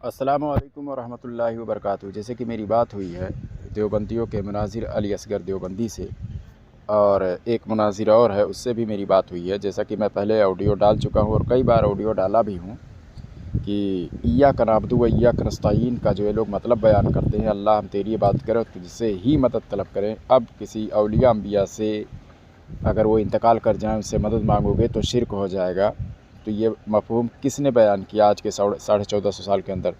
السلام علیکم ورحمۃ اللہ وبرکاتہ۔ جیسے کہ میری بات ہوئی ہے دیوبندیوں کے مناظر علی اصغر دیوبندی سے، اور ایک مناظر اور ہے، اس سے بھی میری بات ہوئی ہے۔ جیسا کہ میں پہلے آڈیو ڈال چکا ہوں اور کئی بار آڈیو ڈالا بھی ہوں کہ ایاک نعبد و ایاک نستعین کا جو یہ لوگ مطلب بیان کرتے ہیں، اللہ ہم تیری عبادت کریں تجھ سے ہی مدد طلب کریں۔ اب کسی اولیاء انبیاء سے اگر وہ انتقال کر جائیں، اس سے مدد مانگو گے تو شرک ہو جائے گا۔ تو یہ مفہوم کس نے بیان کیا آج کے 1450 سال کے اندر؟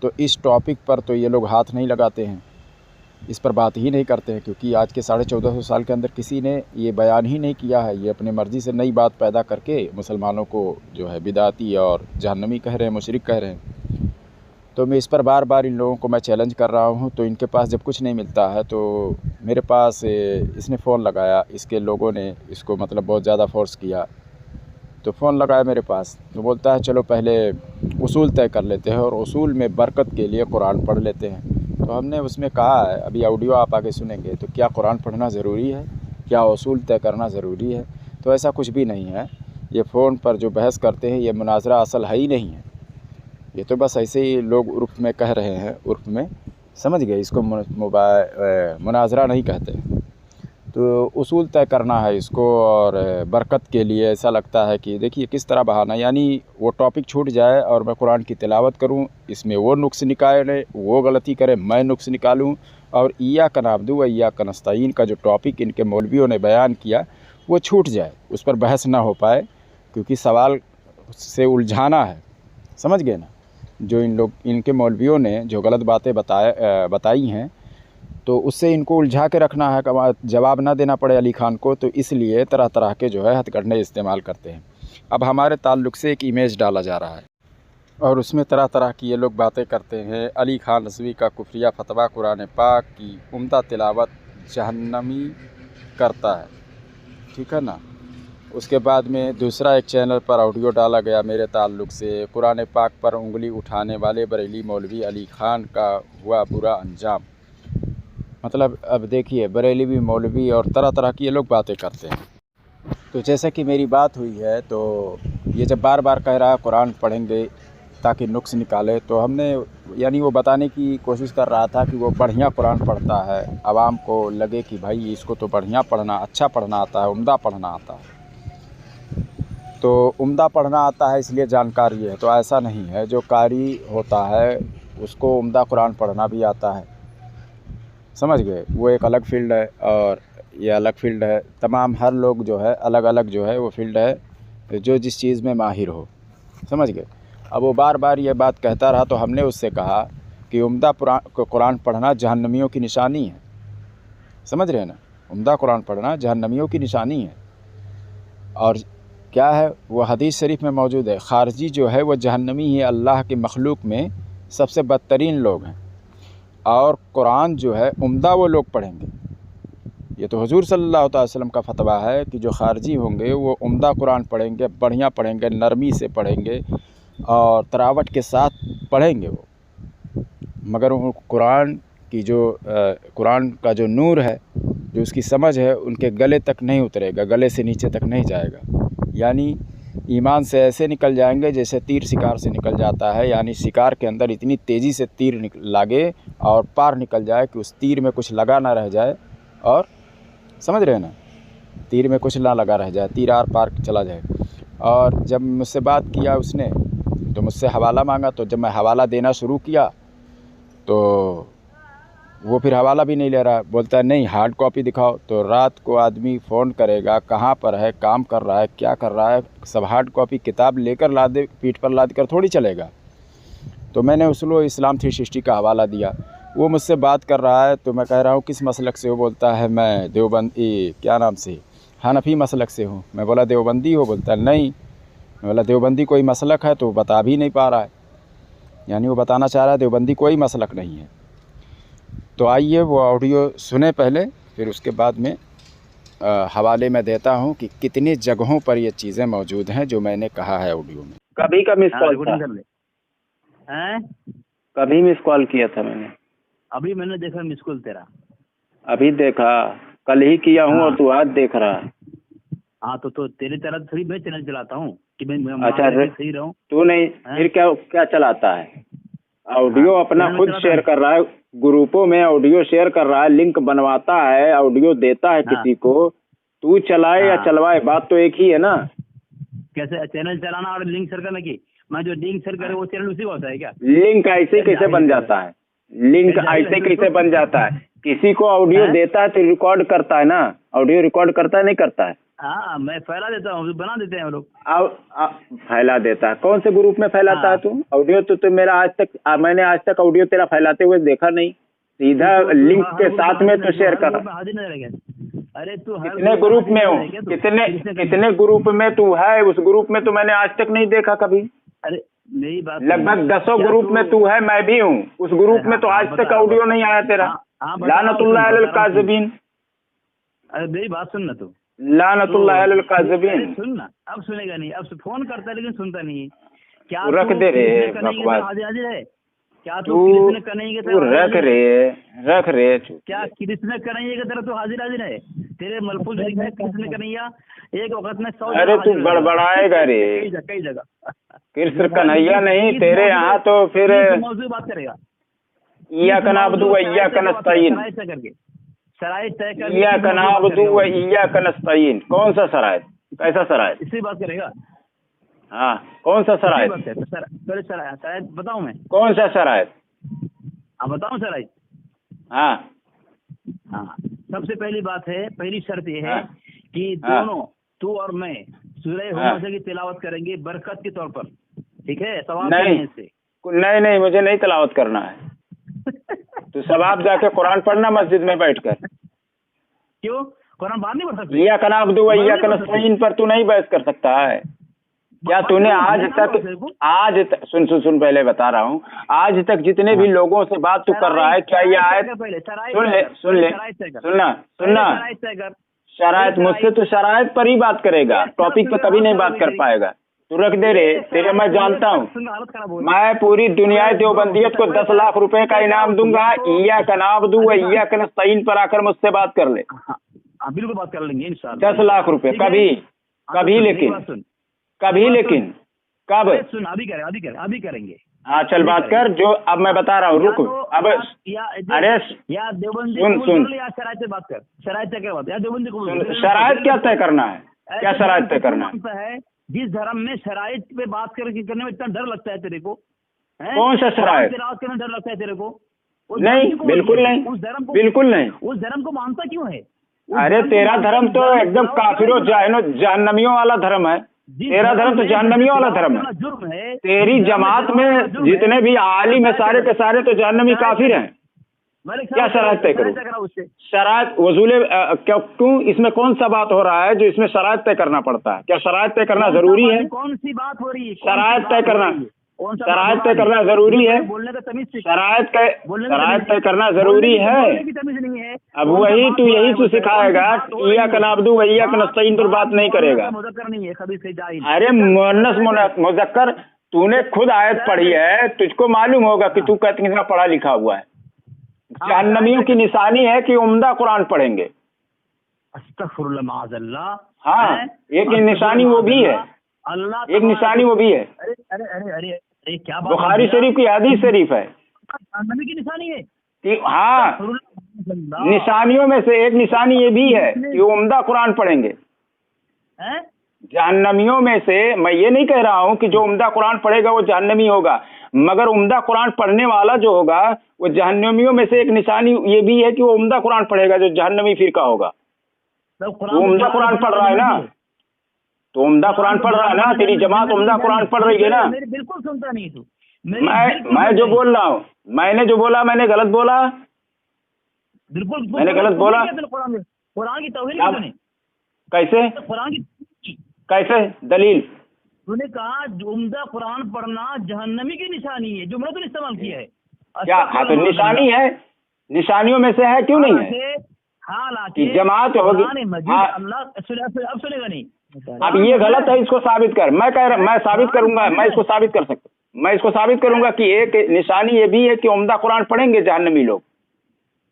تو اس ٹاپک پر تو یہ لوگ ہاتھ نہیں لگاتے ہیں، اس پر بات ہی نہیں کرتے ہیں، کیونکہ آج کے 1450 سال کے اندر کسی نے یہ بیان ہی نہیں کیا ہے۔ یہ اپنی مرضی سے نئی بات پیدا کر کے مسلمانوں کو جو ہے بدعتی اور جہنمی کہہ رہے ہیں، مشرک کہہ رہے ہیں۔ تو میں اس پر بار بار ان لوگوں کو میں چیلنج کر رہا ہوں، تو ان کے پاس جب کچھ نہیں ملتا ہے تو میرے پاس اس نے فون لگایا، اس کے لوگوں نے اس کو مطلب بہت زیادہ فورس کیا، تو فون لگایا میرے پاس، تو بولتا ہے چلو پہلے اصول طے کر لیتے ہیں اور اصول میں برکت کے لیے قرآن پڑھ لیتے ہیں۔ تو ہم نے اس میں کہا ہے، ابھی آڈیو آپ آگے سنیں گے، تو کیا قرآن پڑھنا ضروری ہے؟ کیا اصول طے کرنا ضروری ہے؟ تو ایسا کچھ بھی نہیں ہے۔ یہ فون پر جو بحث کرتے ہیں، یہ مناظرہ اصل ہے ہی نہیں ہے، یہ تو بس ایسے ہی لوگ عرف میں کہہ رہے ہیں، عرف میں سمجھ گئے، اس کو مناظرہ نہیں کہتے۔ تو اصول طے کرنا ہے اس کو، اور برکت کے لیے ایسا لگتا ہے کہ دیکھیے کس طرح بہانہ، یعنی وہ ٹاپک چھوٹ جائے اور میں قرآن کی تلاوت کروں، اس میں وہ نقص نکالے، وہ غلطی کرے، میں نقص نکالوں، اور ایاک نعبد و ایاک نستعین کا جو ٹاپک ان کے مولویوں نے بیان کیا وہ چھوٹ جائے، اس پر بحث نہ ہو پائے، کیونکہ سوال سے الجھانا ہے، سمجھ گئے نا؟ جو ان کے مولویوں نے جو غلط باتیں بتائی ہیں، تو اس سے ان کو الجھا کے رکھنا ہے، جواب نہ دینا پڑے علی خان کو، تو اس لیے طرح طرح کے جو ہے ہتھ کنڈے استعمال کرتے ہیں۔ اب ہمارے تعلق سے ایک امیج ڈالا جا رہا ہے اور اس میں طرح طرح کی یہ لوگ باتیں کرتے ہیں۔ علی خان رضوی کا کفریہ فتویٰ قرآن پاک کی عمدہ تلاوت جہنمی کرتا ہے، ٹھیک ہے نا؟ اس کے بعد میں دوسرا ایک چینل پر آڈیو ڈالا گیا میرے تعلق سے، قرآن پاک پر انگلی اٹھانے والے بریلی مولوی علی خان کا ہوا برا انجام۔ مطلب اب دیکھیے بریلوی مولوی اور طرح طرح کی یہ لوگ باتیں کرتے ہیں۔ تو جیسا کہ میری بات ہوئی ہے، تو یہ جب بار بار کہہ رہا ہے قرآن پڑھیں گے تاکہ نقص نکالے، تو ہم نے یعنی وہ بتانے کی کوشش کر رہا تھا کہ وہ بڑھیا قرآن پڑھتا ہے، عوام کو لگے کہ بھائی اس کو تو بڑھیا پڑھنا، اچھا پڑھنا آتا ہے، عمدہ پڑھنا آتا ہے۔ تو عمدہ پڑھنا آتا ہے اس لیے جانکاری ہے، تو ایسا نہیں ہے۔ جو قاری ہوتا ہے اس کو عمدہ قرآن پڑھنا بھی آتا ہے، سمجھ گئے؟ وہ ایک الگ فیلڈ ہے اور یہ الگ فیلڈ ہے۔ تمام ہر لوگ جو ہے الگ الگ جو ہے وہ فیلڈ ہے، جو جس چیز میں ماہر ہو، سمجھ گئے؟ اب وہ بار بار یہ بات کہتا رہا، تو ہم نے اس سے کہا کہ عمدہ قرآن پڑھنا جہنمیوں کی نشانی ہے، سمجھ رہے ہیں نا؟ عمدہ قرآن پڑھنا جہنمیوں کی نشانی ہے۔ اور کیا ہے وہ حدیث شریف میں موجود ہے، خارجی جو ہے وہ جہنمی ہے، اللہ کے مخلوق میں سب سے بدترین لوگ ہیں، اور قرآن جو ہے عمدہ وہ لوگ پڑھیں گے۔ یہ تو حضور صلی اللہ علیہ وسلم کا فتویٰ ہے کہ جو خارجی ہوں گے وہ عمدہ قرآن پڑھیں گے، بڑھیا پڑھیں گے، نرمی سے پڑھیں گے اور تراوٹ کے ساتھ پڑھیں گے وہ، مگر وہ قرآن کی قرآن کا جو نور ہے، جو اس کی سمجھ ہے، ان کے گلے تک نہیں اترے گا، گلے سے نیچے تک نہیں جائے گا، یعنی ایمان سے ایسے نکل جائیں گے جیسے تیر شکار سے نکل جاتا ہے، یعنی شکار کے اندر اتنی تیزی سے تیر لاگے اور پار نکل جائے کہ اس تیر میں کچھ لگا نہ رہ جائے، اور سمجھ رہے ہیں نا؟ تیر میں کچھ نہ لگا رہ جائے، تیر آر پار چلا جائے۔ اور جب مجھ سے بات کیا اس نے تو مجھ سے حوالہ مانگا، تو جب میں حوالہ دینا شروع کیا تو وہ پھر حوالہ بھی نہیں لے رہا، بولتا ہے نہیں ہارڈ کاپی دکھاؤ۔ تو رات کو آدمی فون کرے گا، کہاں پر ہے، کام کر رہا ہے، کیا کر رہا ہے، سب ہارڈ کاپی کتاب لے کر لادے پیٹھ پر لاد کر تھوڑی چلے گا۔ تو میں نے اصول و اسلام 360 کا حوالہ دیا، وہ مجھ سے بات کر رہا ہے، تو میں کہہ رہا ہوں کس مسلک سے؟ وہ بولتا ہے میں دیوبندی کیا نام سے حنفی مسلک سے ہوں۔ میں بولا دیوبندی ہو؟ بولتا ہے نہیں۔ میں بولا دیوبندی کوئی مسلک ہے؟ تو وہ بتا بھی نہیں پا رہا ہے، یعنی وہ بتانا چاہ رہا ہے دیوبندی کوئی مسلک نہیں ہے۔ تو آئیے وہ آڈیو سنیں پہلے، پھر اس کے بعد میں حوالے میں دیتا ہوں کہ کتنی جگہوں پر یہ چیزیں موجود ہیں جو میں نے کہا ہے آڈیو میں۔ کبھی کا مس کال تھا، کبھی مس کال کیا تھا میں نے، ابھی میں نے دیکھا مس کال تیرا، ابھی دیکھا، کل ہی کیا ہوں اور تو آج دیکھ رہا ہے۔ ہاں تو تیرے طرح تھوڑی میں چینل چلاتا ہوں کہ میں اچھا صحیح رہوں۔ تو نہیں پھر کیا چلاتا ہے؟ ऑडियो अपना खुद शेयर कर रहा है, ग्रुपों में ऑडियो शेयर कर रहा है, लिंक बनवाता है, ऑडियो देता है किसी को, तू चलाए या चलवाए, बात तो एक ही है ना। कैसे चैनल चलाना और लिंक शेयर करने की, मैं जो लिंक शेयर करे वो चैनल उसी को होता है क्या? लिंक ऐसे ही कैसे बन जाता है? लिंक ऐसे कैसे बन जाता है? किसी को ऑडियो देता है तो रिकॉर्ड करता है ना, ऑडियो रिकॉर्ड करता है नहीं करता है? हाँ, मैं फैला देता हूँ, बना देते हैं लोग। फैला देता है? कौन से ग्रुप में फैलाता है तू ऑडियो? तो मेरा आज तक मैंने आज तक ऑडियो तेरा फैलाते हुए देखा नहीं, सीधा लिंक के साथ में तो शेयर कर रहा। अरे तू कितने ग्रुप में हो? कितने ग्रुप में तू है? उस ग्रुप में तो मैंने आज तक नहीं देखा कभी। अरे मेरी बात, लगभग 10 ग्रुप में तू है, मैं भी हूँ, उस ग्रुप में तो आज तक ऑडियो नहीं आया तेरा। लानतुल्लाह अलल काज़िबीन। अरे मेरी बात सुन ना तू, लानतुल्लाह अलल काज़िबीन। सुन ना, अब सुनेगा नहीं, अब फोन करता है लेकिन सुनता नहीं है। क्या रख दे रे बकवास, हाजिर है क्या? तू रख रे क्या कृष्ण कन्हैया की तरह तू हाजिर है? तेरे मलफूज लिखा है कृष्ण कन्हैया, एक वक्त में 100। अरे तू गड़बड़ाएगा रे, कई जगह कृष्ण कन्हैया नहीं तेरे यहाँ तो फिर मौजूद बात करेगा। इय्याका नअबुदु व इय्याका नस्तईन, इय्याका नअबुदु व इय्याका नस्तईन। कौन सा शराइत? कैसा शराइत? इसी बात करेगा। हाँ, कौन सा शराइत? शराइत बताऊं मैं? कौन सा शराइत? हाँ बताऊं शराइत? हाँ हाँ, सबसे पहली बात है, पहली शर्त ये है कि हाँ। दोनों तू और मैं सूरह हुमज़ा की तिलावत करेंगे बरकत के तौर पर, ठीक है? सवाब नहीं से नहीं, मुझे नहीं तिलावत करना है। तू सवाब जाके कुरान पढ़ना मस्जिद में बैठकर। क्यों? कुरान बात नहीं पढ़ सकते? इय्याका नअबुदु व इय्याका नस्तईन पर तू नहीं बहस कर सकता है क्या? तूने आज तक सुन पहले बता रहा हूँ, आज तक जितने भी लोगों से बात तू कर रहा है, क्या ये आयत सुनना शराइत मुझसे तो शराइत पर ही बात करेगा, टॉपिक पे कभी नहीं बात कर पाएगा। तू रख दे रे, तेरे मैं जानता हूँ, मैं पूरी दुनिया देवबंदियत को 10 लाख रुपए का इनाम दूंगा। इय्याका नअबुदु व इय्याका नस्तईन पर आकर मुझसे बात कर ले। बिल्कुल बात कर लेंगे इंशाअल्लाह। 10 लाख रुपए कभी लेकिन कब? सुन, अभी करेंगे। हाँ चल बात कर, जो अब मैं बता रहा हूँ, रुक अब। अरे सुन शराइत पे बात कर, शराइत तय कर, या देवबंदी को शराइत क्या तय करना है? क्या शराइत तय करना है? जिस धर्म में शराइत पे बात करने में इतना डर लगता है तेरे को, कौन सा शराइत? करने डर लगता है तेरे को? नहीं, बिल्कुल नहीं, बिल्कुल नहीं। उस धर्म को मानता क्यों है? अरे तेरा धर्म तो एकदम काफिरों जहन्नमियों वाला धर्म है। तेरा धर्म तो जहन्नमियों वाला धर्म है। जुर्म है। तेरी जमात में जितने भी आलिम है सारे के सारे तो जहन्नमी काफिर हैं। क्या शराइत तय करूं? शराइत वजूले क्यों? इसमें कौन सा बात हो रहा है जो इसमें शराइत तय करना पड़ता है? क्या शराइत तय करना जरूरी है? कौन सी बात हो रही है? शराइत तय करना जरूरी है? शराइत तय करना जरूरी है। अब वही तू यही तो सिखाएगा, इय्याका नअबुदु व इय्याका नस्तईन पर बात नहीं करेगा। अरे मुअन्नस मुज़क्कर, तूने खुद आयत पढ़ी है, तुझको मालूम होगा कि तू कितना पढ़ा लिखा हुआ है। जहन्नमियों की निशानी है कि उम्दा कुरान पढ़ेंगे। अस्तगफिरुल्लाह माअज़ल्लाह। हाँ, एक निशानी वो भी है, एक निशानी वो भी है। अरे क्या बात? बुखारी शरीफ की हदीस शरीफ है, जहन्नमी की निशानी है कि हाँ, निशानियों में से एक निशानी ये भी है कि वो उम्दा कुरान पढ़ेंगे। जहन्नमियों में से मैं ये नहीं कह रहा हूँ कि जो उम्दा कुरान पढ़ेगा वो जहन्नमी होगा, मगर उम्दा कुरान पढ़ने वाला जो होगा वो जहन्नमियों में से एक निशानी ये भी है कि वो उम्दा कुरान पढ़ेगा जो जहन्नमी फिरका होगा। तो उम्दा कुरान पढ़ रहा है ना, तो उम्दा कुरान पढ़ रहा है ना, तेरी जमात उम्दा कुरान पढ़ रही है ना। बिल्कुल सुनता नहीं तू। मैं जो बोल रहा हूँ, मैंने जो बोला मैंने गलत बोला? बिल्कुल मैंने गलत बोला? कुरान की तौहीद कैसे? कुरान की कैसे दलील? तूने कहा उम्दा कुरान पढ़ना जहन्नमी की निशानी है, जुमला तो इस्तेमाल किया है। क्या? हाँ तो निशानी है, निशानियों में से है, क्यों नहीं है? हालांकि जमात होगी। अब सुनेगा नहीं। अब ये गलत है, इसको साबित कर। मैं साबित करूंगा, मैं इसको साबित कर सकता हूँ। मैं इसको साबित करूंगा कि एक निशानी ये भी है कि उम्दा कुरान पढ़ेंगे जहन्नमी लोग।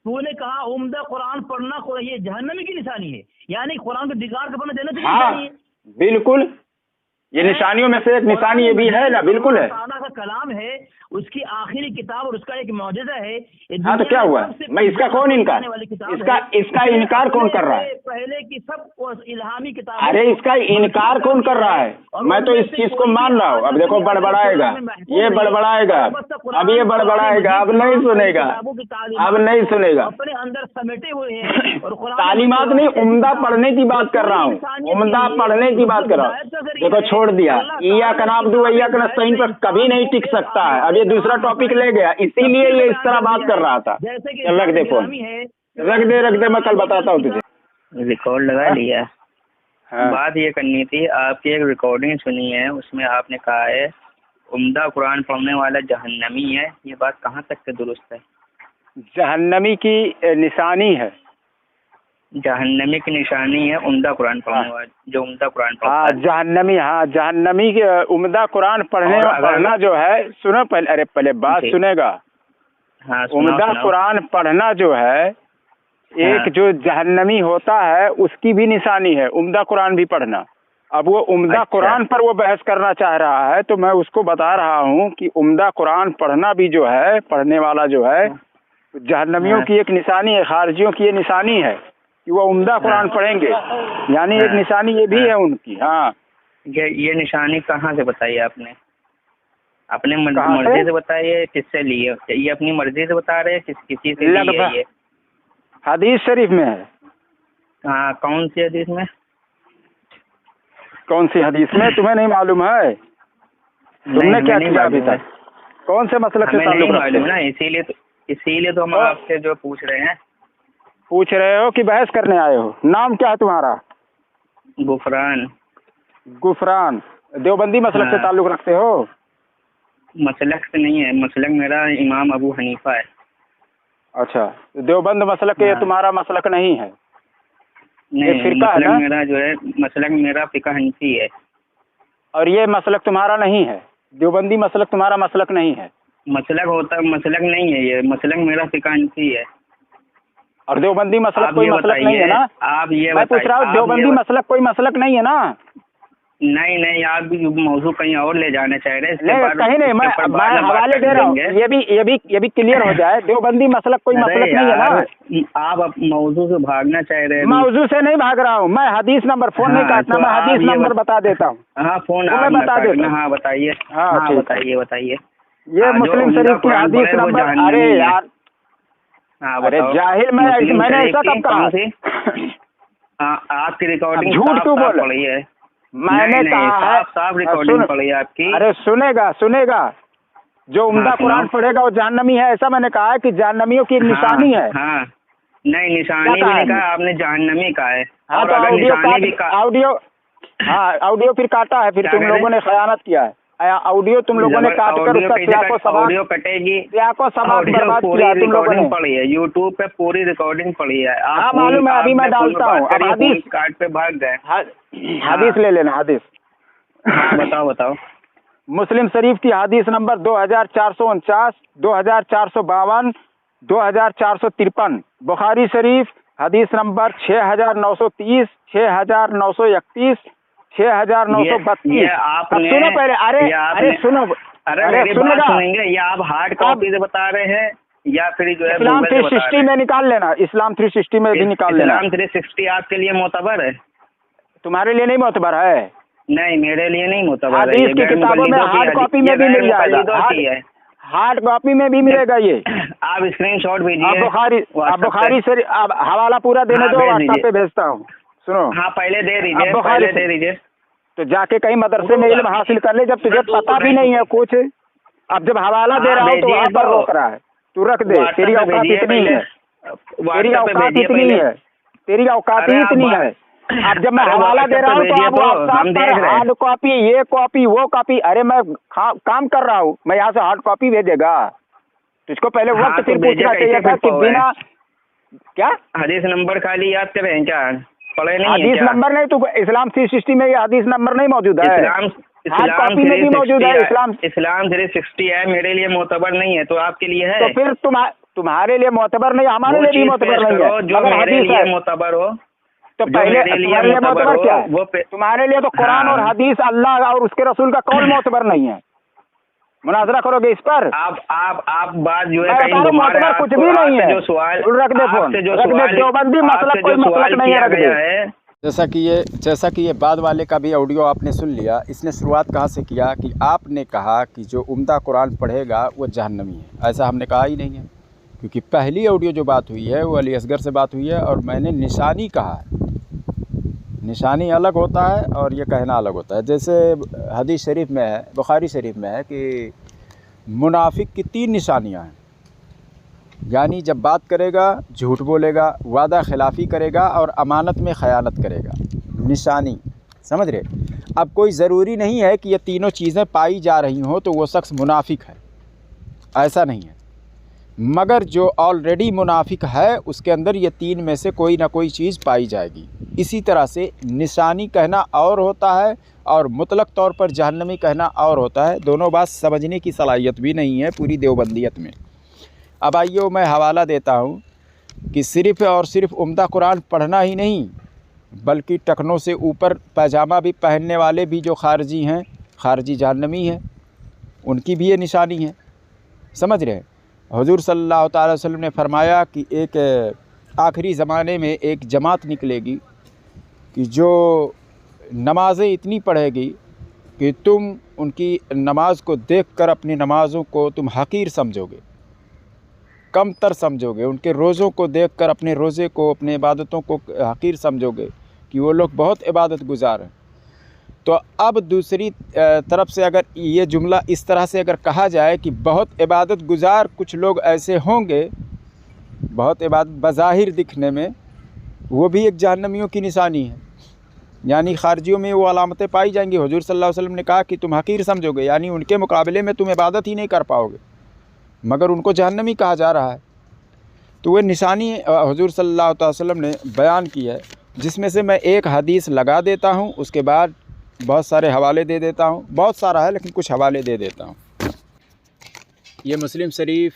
तूने कहा उम्दा कुरान पढ़ना ये जहन्नमी की निशानी है, यानी कुरान को दिगार का पढ़ना जन्नत की निशानी है। बिल्कुल, ये निशानियों में से एक निशानी ये भी है ना, बिल्कुल है। अल्लाह का कलाम है, उसकी आखिरी किताब और उसका एक मौजज़ा है। हाँ तो क्या हुआ, मैं इसका कौन इनकार, इसका इनकार कौन कर रहा है? पहले की सब इल्हामी किताब। अरे इसका इनकार कौन कर रहा है? मैं तो इस चीज को मान रहा हूँ। अब देखो बड़बड़ाएगा, ये बड़बड़ाएगा, अब ये बड़बड़ाएगा, अब नहीं सुनेगा, अब नहीं सुनेगा। अपने अंदर समेटे हुए हैं और तालीमात नहीं, उम्दा पढ़ने की बात कर रहा हूँ, उम्दा पढ़ने की बात कर रहा हूँ। देखो छोड़ दिया, इय्याक नअब्दु व इय्याक नस्तईन पर कभी नहीं टिक सकता है। अब ये दूसरा टॉपिक ले गया, इसीलिए ये इस तरह बात कर रहा था। चल रख दे फोन, रख दे, मैं कल बताता हूँ तुझे। रिकॉर्ड लगा लिया। हाँ। बात ये करनी थी, आपकी एक रिकॉर्डिंग सुनी है, उसमें आपने कहा है उम्दा कुरान पढ़ने वाला जहन्नमी है। ये बात कहाँ तक के दुरुस्त है? जहन्नमी की निशानी है, जहन्नमी की निशानी है उम्दा कुरान पढ़ने वाला, जो उम्दा कुरान पढ़ता हाँ है। जहन्नमी, हाँ जहन्नमी के उम्दा कुरान पढ़ना जो है, सुनो पहले बात सुनेगा। हाँ, उम्दा कुरान पढ़ना जो है, एक जो जहन्नमी होता है उसकी भी निशानी है उम्दा कुरान भी पढ़ना। अब वो उम्दा अच्छा। कुरान पर वो बहस करना चाह रहा है, तो मैं उसको बता रहा हूँ कि उम्दा कुरान पढ़ना भी जो है, पढ़ने वाला जो है, जहन्नमियों की एक निशानी है, खारजियों की ये निशानी है कि वो उम्दा कुरान पढ़ेंगे, यानी एक निशानी ये भी है उनकी। हाँ, ये निशानी कहाँ से बताई आपने? अपने मर्जी से बताइए, किससे लिए? ये अपनी मर्जी से बता रहे हैं, किसी से लिए ये? हदीस शरीफ में है। हाँ, कौन सी हदीस में? कौन सी हदीस में तुम्हें नहीं मालूम है? तुमने क्या किया अभी तक? कौन से मसलक से ताल्लुक रखते हो? ना, इसीलिए तो हम आपसे जो पूछ रहे हैं। पूछ रहे हो कि बहस करने आए हो? नाम क्या है तुम्हारा? गुफरान। गुफरान। देवबंदी मसलक से ताल्लुक रखते हो? मसलक से नहीं है, मसलक मेरा इमाम अबू हनीफा है। अच्छा, देवबंद मसलक ये तुम्हारा मसलक नहीं है? नहीं, फिरका है ना? मेरा जो है मसलक मेरा फिका हनफी है। और ये मसलक तुम्हारा नहीं है? देवबंदी मसलक तुम्हारा मसलक नहीं है? मसलक होता, मसलक नहीं है ये, मसलक मेरा फिका हनफी है। और देवबंदी मसलक कोई मसलक नहीं है ना? आप ये मैं पूछ रहा हूँ, देवबंदी मसलक कोई मसलक नहीं है ना? नहीं, आप भी मौजू कहीं और ले जाना चाह रहे हैं। कहीं नहीं, मैं हवाले दे रहा हूँ, ये भी क्लियर हो जाए। देवबंदी मसलक कोई मसलक नहीं है ना? आप मौजू से भागना चाह रहे हैं। मौजू से नहीं भाग रहा हूँ मैं, हदीस नंबर, फोन नहीं काटना, मैं हदीस नंबर बता देता हूँ। हाँ, फोन मैं बता देता हूँ। हाँ बताइए, हाँ बताइए। ये मुस्लिम शरीफ की हदीस नंबर। अरे यार, अरे जाहिल, मैंने ऐसा कब कहा? आपकी रिकॉर्डिंग झूठ क्यों बोल रही है? मैंने कहा है साफ रिकॉर्डिंग पड़ी है आपकी। अरे सुनेगा, जो उम्दा कुरान पढ़ेगा वो जहन्नमी है, ऐसा मैंने कहा है कि जहन्नमियों की निशानी है। हाँ, नहीं निशानी भी नहीं कहा आपने, जहन्नमी कहा है। हाँ तो ऑडियो फिर काटा है, फिर तुम लोगों ने खयानत किया है। ऑडियो तुम लोगों ने काट कर उसका ऑडियो कटेगी, बर्बाद किया तुम लोगों ने। पड़ी है यूट्यूब पे, पूरी रिकॉर्डिंग पड़ी है। हाँ मालूम है, अभी मैं डालता हूँ। अब हदीस कार्ड पे भाग गए। हदीस ले लेना, हदीस। बताओ। मुस्लिम शरीफ की हदीस नंबर 2449, 2452, 2453। बुखारी शरीफ हदीस नंबर 6930, 6931, 6932। सुनो पहले, अरे सुनो, अरे सुनेंगे। या आप हार्ड कॉपी से बता रहे हैं या फिर जो है इस्लाम 360 में निकाल लेना, इस्लाम 360 में भी निकाल लेना। इस्लाम 360 आपके लिए मोतबर है? तुम्हारे लिए नहीं मोतबर है? नहीं, मेरे लिए नहीं मोतबर है। हदीस की किताबों में हार्ड कॉपी में भी मिल जाएगा, हार्ड कॉपी में भी मिलेगा ये। आप स्क्रीनशॉट भेजिए। आप बुखारी से आप हवाला पूरा देने दो, व्हाट्सएप पे भेजता हूँ। सुनो, हाँ पहले दे दीजिए, तो जाके कहीं मदरसे में इल्म हासिल कर ले, जब तुझे पता भी नहीं है कुछ। अब जब हवाला दे रहा हूँ तो वहाँ पर रोक रहा है, तू रख दे। तेरी औकात इतनी है, तेरी औकात इतनी है, तेरी औकात ही इतनी है। अब जब मैं हवाला दे रहा हूँ तो आप हार्ड कॉपी, ये कॉपी, वो कॉपी। अरे मैं काम कर रहा हूँ, मैं यहाँ से हार्ड कॉपी भेजेगा तुझको? पहले वक्त फिर पूछना चाहिए था कि बिना क्या हदीस नंबर खाली याद करें क्या? पढ़े नहीं? हदीस नंबर नहीं, तो इस्लाम 360 में ये हदीस नंबर नहीं मौजूद है। हार्ड कॉपी में भी मौजूद है। इस्लाम 360 है, मेरे लिए मोतबर नहीं है, तो आपके लिए है? तो फिर तुम्हारे लिए मोतबर नहीं, हमारे लिए भी मोतबर नहीं है। जो मेरे लिए मोतबर हो तो पहले तुम्हारे लिए मोतबर क्या है? तुम्हारे लिए तो कुरान और हदीस, अल्लाह और उसके रसूल का कौल मोतबर नहीं है। मुनाजरा करोगे इस पर? आप बात जो है मैं कहीं बता रहा हूँ, घुमा रहे हैं। मोतबर कुछ भी नहीं है। जो सवाल रख दे फोन, आपसे जो रख दे, सवाल देवबंदी मसलक आपसे कोई जो मसलक सवाल नहीं है, किया रख दे। गया है। जैसा कि ये बाद वाले का भी ऑडियो आपने सुन लिया, इसने शुरुआत कहाँ से किया कि आपने कहा कि जो उम्दा कुरान पढ़ेगा वो जहन्नमी है। ऐसा हमने कहा ही नहीं है, क्योंकि पहली ऑडियो जो बात हुई है वो अली असगर से बात हुई है और मैंने निशानी कहा है। निशानी अलग होता है और ये कहना अलग होता है। जैसे हदीस शरीफ में है, बुखारी शरीफ में है कि मुनाफिक की 3 निशानियाँ हैं। यानी जब बात करेगा झूठ बोलेगा, वादा खिलाफ़ी करेगा और अमानत में ख़यानत करेगा। निशानी समझ रहे? अब कोई ज़रूरी नहीं है कि ये तीनों चीज़ें पाई जा रही हों तो वो शख्स मुनाफिक है, ऐसा नहीं है। मगर जो ऑलरेडी मुनाफिक है उसके अंदर ये 3 में से कोई ना कोई चीज़ पाई जाएगी। इसी तरह से निशानी कहना और होता है और मुतलक तौर पर जहन्नमी कहना और होता है। दोनों बात समझने की सलाहियत भी नहीं है पूरी देवबंदियत में। अब आइए मैं हवाला देता हूँ कि सिर्फ़ और सिर्फ उम्दा कुरान पढ़ना ही नहीं, बल्कि टखनों से ऊपर पैजामा भी पहनने वाले भी जो खारजी हैं, खारजी जहन्नमी हैं, उनकी भी ये निशानी है। समझ रहे हैं? हुज़ूर सल्लल्लाहु अलैहि वसल्लम ने फरमाया कि एक आखिरी ज़माने में एक जमात निकलेगी कि जो नमाज़ें इतनी पढ़ेगी कि तुम उनकी नमाज़ को देखकर अपनी नमाज़ों को तुम हकीर समझोगे, कम तर समझोगे। उनके रोज़ों को देखकर अपने रोज़े को, अपने इबादतों को हकीर समझोगे कि वो लोग बहुत इबादत गुजार हैं। तो अब दूसरी तरफ से अगर ये जुमला इस तरह से अगर कहा जाए कि बहुत इबादत गुजार कुछ लोग ऐसे होंगे, बहुत इबादत बज़ाहिर दिखने में, वो भी एक जहन्नमियों की निशानी है। यानी खारजियों में वो अलामतें पाई जाएंगी। हुज़ूर सल्लल्लाहु अलैहि वसल्लम ने कहा कि तुम हकीर समझोगे, यानी उनके मुकाबले में तुम इबादत ही नहीं कर पाओगे, मगर उनको जहन्नमी कहा जा रहा है। तो वो निशानी हुज़ूर सल्लल्लाहु अलैहि वसल्लम ने बयान की है, जिसमें से मैं एक हदीस लगा देता हूँ, उसके बाद बहुत सारे हवाले दे देता हूँ। बहुत सारा है लेकिन कुछ हवाले दे देता हूँ। ये मुस्लिम शरीफ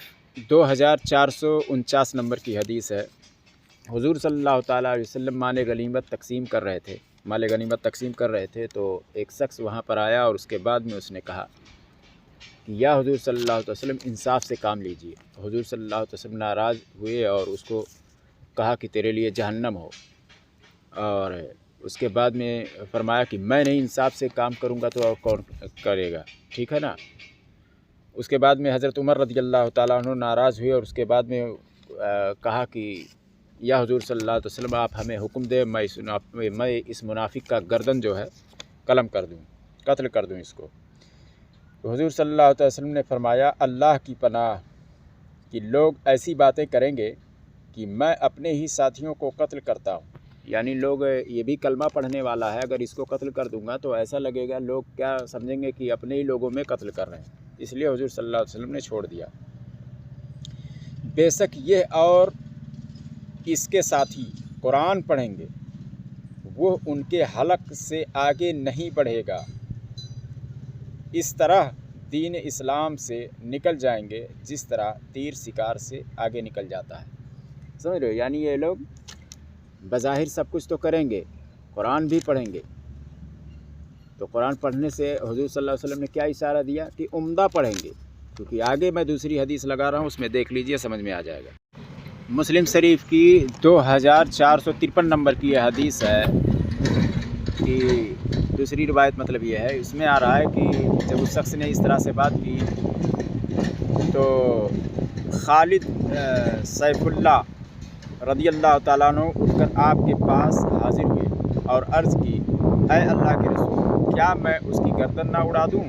2449 नंबर की हदीस है। हुज़ूर सल्लल्लाहु ताला अलैहि वसल्लम माल गनीमत तकसीम कर रहे थे, माल गनीमत तकसीम कर रहे थे तो एक शख्स वहाँ पर आया और उसके बाद में उसने कहा कि या हुज़ूर सल्लल्लाहु अलैहि वसल्लम इंसाफ से काम लीजिए। हुज़ूर सल्लल्लाहु अलैहि वसल्लम नाराज़ हुए और उसको कहा कि तेरे लिए जहन्नम हो, और उसके बाद में फरमाया कि मैं नहीं इंसाफ से काम करूँगा तो और कौन करेगा, ठीक है ना। उसके बाद में हज़रत उमर रज़ियल्लाहु ताला अन्हु नाराज़ हुए और उसके बाद में कहा कि या हुज़ूर सल्लल्लाहु अलैहि वसल्लम आप हमें हुक्म दे, मैं इस मुनाफिक का गर्दन जो है कलम कर दूँ, कत्ल कर दूँ इसको। तो हुज़ूर सल्लल्लाहु अलैहि वसल्लम ने फरमाया अल्लाह की पनाह कि लोग ऐसी बातें करेंगे कि मैं अपने ही साथियों को कत्ल करता हूँ। यानी लोग ये भी कलमा पढ़ने वाला है, अगर इसको कत्ल कर दूंगा तो ऐसा लगेगा, लोग क्या समझेंगे कि अपने ही लोगों में कत्ल कर रहे हैं। इसलिए हुज़ूर सल्लल्लाहु अलैहि वसल्लम ने छोड़ दिया। बेशक ये और इसके साथी कुरान पढ़ेंगे, वो उनके हलक से आगे नहीं बढ़ेगा, इस तरह दीन इस्लाम से निकल जाएंगे जिस तरह तीर शिकार से आगे निकल जाता है। समझ रहे हो? यानी ये लोग बज़ाहिर सब कुछ तो करेंगे, कुरान भी पढ़ेंगे। तो कुरान पढ़ने से हुज़ूर सल्लल्लाहु अलैहि वसल्लम ने क्या इशारा दिया कि उम्दा पढ़ेंगे, क्योंकि आगे मैं दूसरी हदीस लगा रहा हूँ, उसमें देख लीजिए, समझ में आ जाएगा। मुस्लिम शरीफ की 2453 नंबर की यह हदीस है कि दूसरी रिवायत मतलब ये है, इसमें आ रहा है कि जब उस शख्स ने इस तरह से बात की तो खालिद सैफुल्लाह रज़ियल्लाहु ताला अन्हु उठकर आपके पास हाजिर हुए और अर्ज़ की, ऐ अल्लाह के रसूल, क्या मैं उसकी गर्दन ना उड़ा दूँ?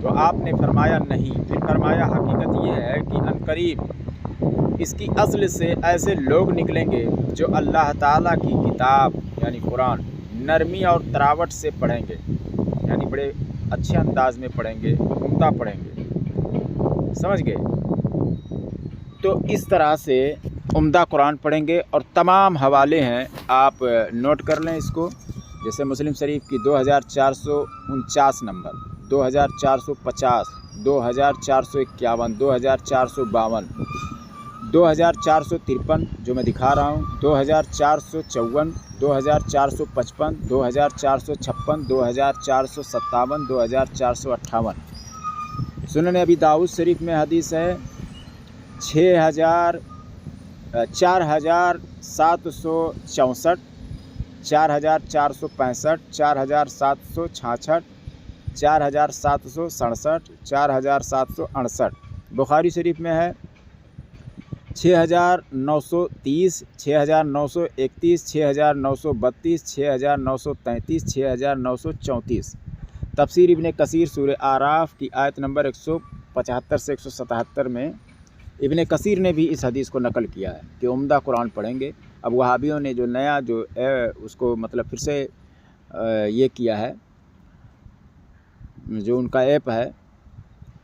तो आपने फरमाया नहीं। फिर फरमाया हकीकत ये है कि अनकरीब इसकी असल से ऐसे लोग निकलेंगे जो अल्लाह ताला की किताब यानी कुरान नरमी और तरावट से पढ़ेंगे, यानी बड़े अच्छे अंदाज में पढ़ेंगे, उम्दा पढ़ेंगे। समझ गए? तो इस तरह से उम्दा कुरान पढ़ेंगे और तमाम हवाले हैं, आप नोट कर लें इसको। जैसे मुस्लिम शरीफ की 2449 नंबर, 2450, 2451, 2452, 2453 जो मैं दिखा रहा हूँ, 2454, 2455, 2456, 2457, 2458, सुनन अबी दाऊद शरीफ में हदीस है 4764, 4765, 4465, 4766, 4767, 4768। बुखारी शरीफ में है 6930, 6931, 6932, 6933, 6934। तफसीर इब्ने कसीर सूरह आराफ की आयत नंबर 175 से 177 में इब्ने कसीर ने भी इस हदीस को नकल किया है कि उम्दा कुरान पढ़ेंगे। अब वहाबियों ने जो नया जो उसको मतलब फिर से ये किया है, जो उनका ऐप है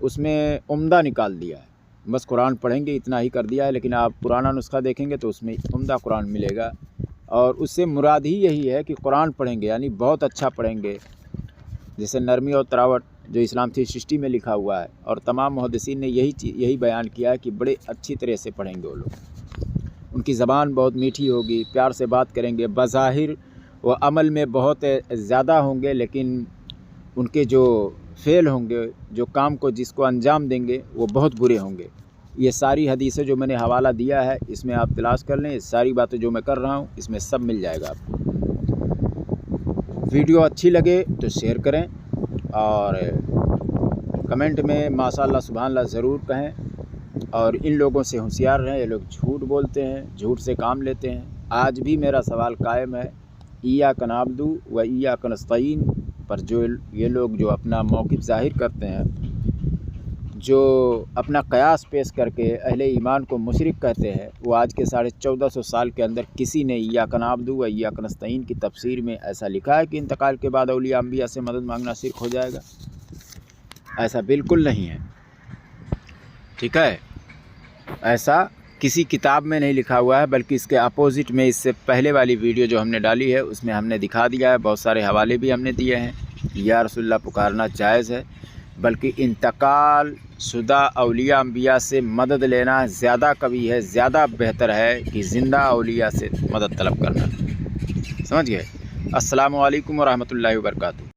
उसमें उम्दा निकाल दिया है, बस कुरान पढ़ेंगे इतना ही कर दिया है। लेकिन आप पुराना नुस्खा देखेंगे तो उसमें उम्दा कुरान मिलेगा, और उससे मुराद ही यही है कि कुरान पढ़ेंगे यानी बहुत अच्छा पढ़ेंगे, जैसे नरमी और तरावट जो इस्लाम 360 में लिखा हुआ है। और तमाम मुहद्दिसीन ने यही बयान किया है कि बड़े अच्छी तरह से पढ़ेंगे वो लोग। उनकी ज़बान बहुत मीठी होगी, प्यार से बात करेंगे, बज़ाहिर वो अमल में बहुत ज़्यादा होंगे, लेकिन उनके जो फ़ेल होंगे, जो काम को जिसको अंजाम देंगे वो बहुत बुरे होंगे। ये सारी हदीसें जो मैंने हवाला दिया है इसमें आप तलाश कर लें, सारी बातें जो मैं कर रहा हूँ इसमें सब मिल जाएगा आपको। वीडियो अच्छी लगे तो शेयर करें और कमेंट में माशाअल्लाह सुभानअल्लाह ज़रूर कहें। और इन लोगों से होशियार रहें, ये लोग झूठ बोलते हैं, झूठ से काम लेते हैं। आज भी मेरा सवाल कायम है, इय्याका नअब्दु व इय्याका नस्तईन पर जो ये लोग जो अपना मौक़िफ़ ज़ाहिर करते हैं, जो अपना क़यास पेश करके अहले ईमान को मुशरिक कहते हैं, वो आज के 1450 साल के अंदर किसी ने इय्याका नअब्दु व इय्याका नस्तईन की तफसीर में ऐसा लिखा है कि इंतकाल के बाद औलिया अंबिया से मदद मांगना शिर्क हो जाएगा? ऐसा बिल्कुल नहीं है, ठीक है। ऐसा किसी किताब में नहीं लिखा हुआ है, बल्कि इसके अपोज़िट में इससे पहले वाली वीडियो जो हमने डाली है उसमें हमने दिखा दिया है, बहुत सारे हवाले भी हमने दिए हैं। या रसूलल्लाह पुकारना जायज़ है, बल्कि इंतकाल शुदा औलिया अंबिया से मदद लेना ज़्यादा कभी है, ज़्यादा बेहतर है कि ज़िंदा औलिया से मदद तलब करना। समझ गए? अस्सलामु अलैकुम व रहमतुल्लाहि व बरकातुहू।